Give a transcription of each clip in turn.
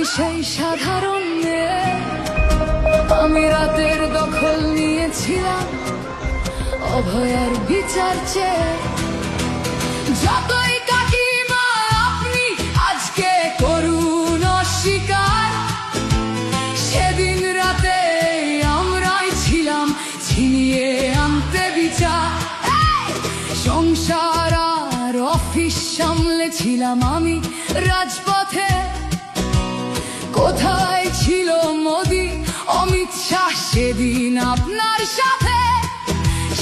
আমি সেই সাধারণ মেয়ে, আমি রাতের দখল নিয়েছিলাম অভয়ার বিচার চেয়ে। যতই কাকিমা আপনি আজকে করুন অস্বীকার, সেদিন রাতে আমরাই ছিলাম ছিনিয়ে আনতে বিচার। সংসার আর অফিস সামলেছিলাম আমি রাজপথে। কোথায় ছিল মোদি অমিত শাহ সেদিন আপনার সাথে?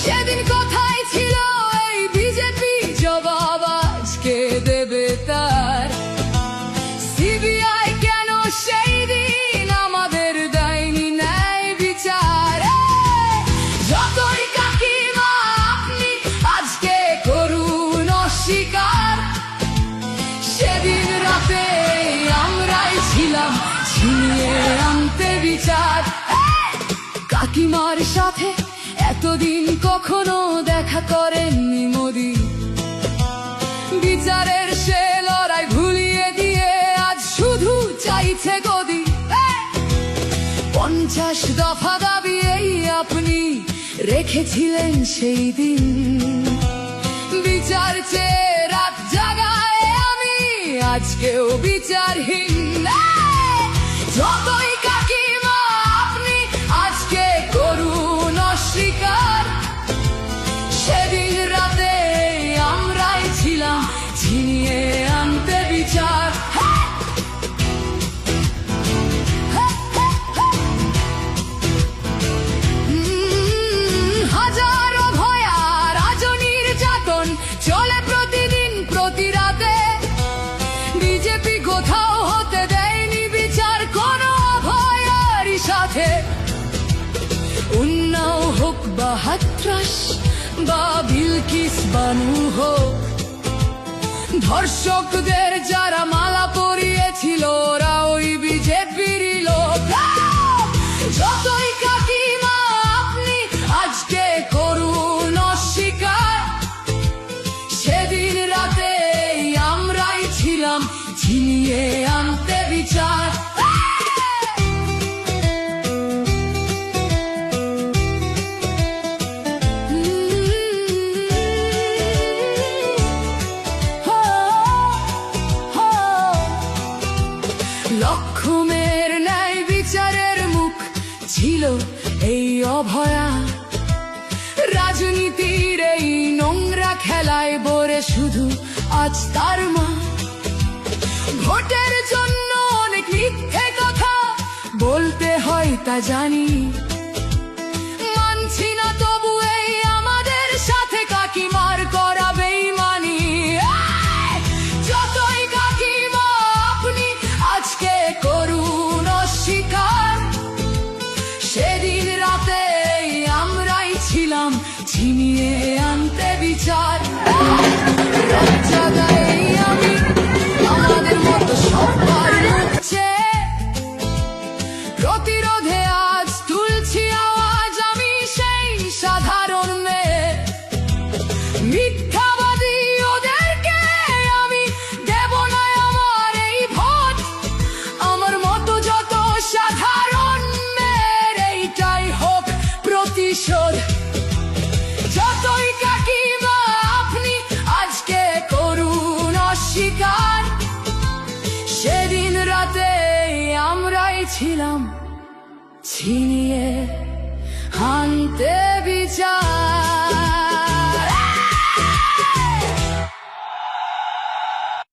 সেদিন কোথায় ছিল এই বিজেপি? জবাব আজকে দেবে তার। সিবিআই কেন সেই দিন আমাদের দেয়নি ন্যায় বিচার? যতই কাকিমা আপনি আজকে করুন অস্বীকার, সেদিন রাতে আমরাই ছিলাম ছিনিয়ে আনতে বিচার। কাকিমার সাথে এতদিন কখনো দেখা করেননি মোদি, বিচারের সে লড়াই ভুলিয়ে দিয়ে আজ শুধু চাইছে গদি। 50 দফা দাবি এই আপনি রেখেছিলেন সেই দিন, বিচার চেয়ে রাত জাগায় আমি আজকেও বিচারহীন। যতই কাকিমা আপনি আজকে করুন অস্বীকার, সেদিন রাতে আমরাই ছিলাম ছিনিয়ে আনতে বিচার। হাজারো ভয়া রাজনীর যাতন চলে প্রতিদিন প্রতি রাতে। বিজেপি কোথাও হতে দেয়নি বিচার কোনো অভয়ারই সাথে। উন্নাও হোক বা হাতরাস বা বিলকিস বানু হোক, ধর্ষকদের যারা মালা পরিয়েছিল ওরা ওই বিজেপিরই লোক। যতই কাকিমা আপনি আজকে করুন অস্বীকার, সেদিন রাতে আমরাই ছিলাম ছিনিয়ে আনতে বিচার। লক্ষ্মণের ন্যায় বিচারের মুখ ছিল এই অভয়া। রাজনীতির এই নোংরা খেলায় বরে শুধু আজ তার মা। ভোটের জন্য অনেক মিথ্যে কথা বলতে হয় তা জানি, মানছি না তবু এই আমাদের সাথে কাকিমার করা বেইমানি। যতই কাকিমা আপনি আজকে করুন অস্বীকার, সেদিন রাতে আমরাই ছিলাম ছিনিয়ে আনতে বিচার। আমি আমাদের মতো সবার মুখছে প্রতিরোধে আজ তুলছি আওয়াজ। আমি সেই সাধারণ মেয়ে, মিথ্যাবাদী ওদেরকে আমি দেব না আমার এই ভোট। আমার মতো যত সাধারণ মেয়ের এইটাই হোক প্রতিশোধ। যতই কাকিমা আপনি আজকে করুন অস্বীকার, সেদিন রাতে আমরাই ছিলাম ছিনিয়ে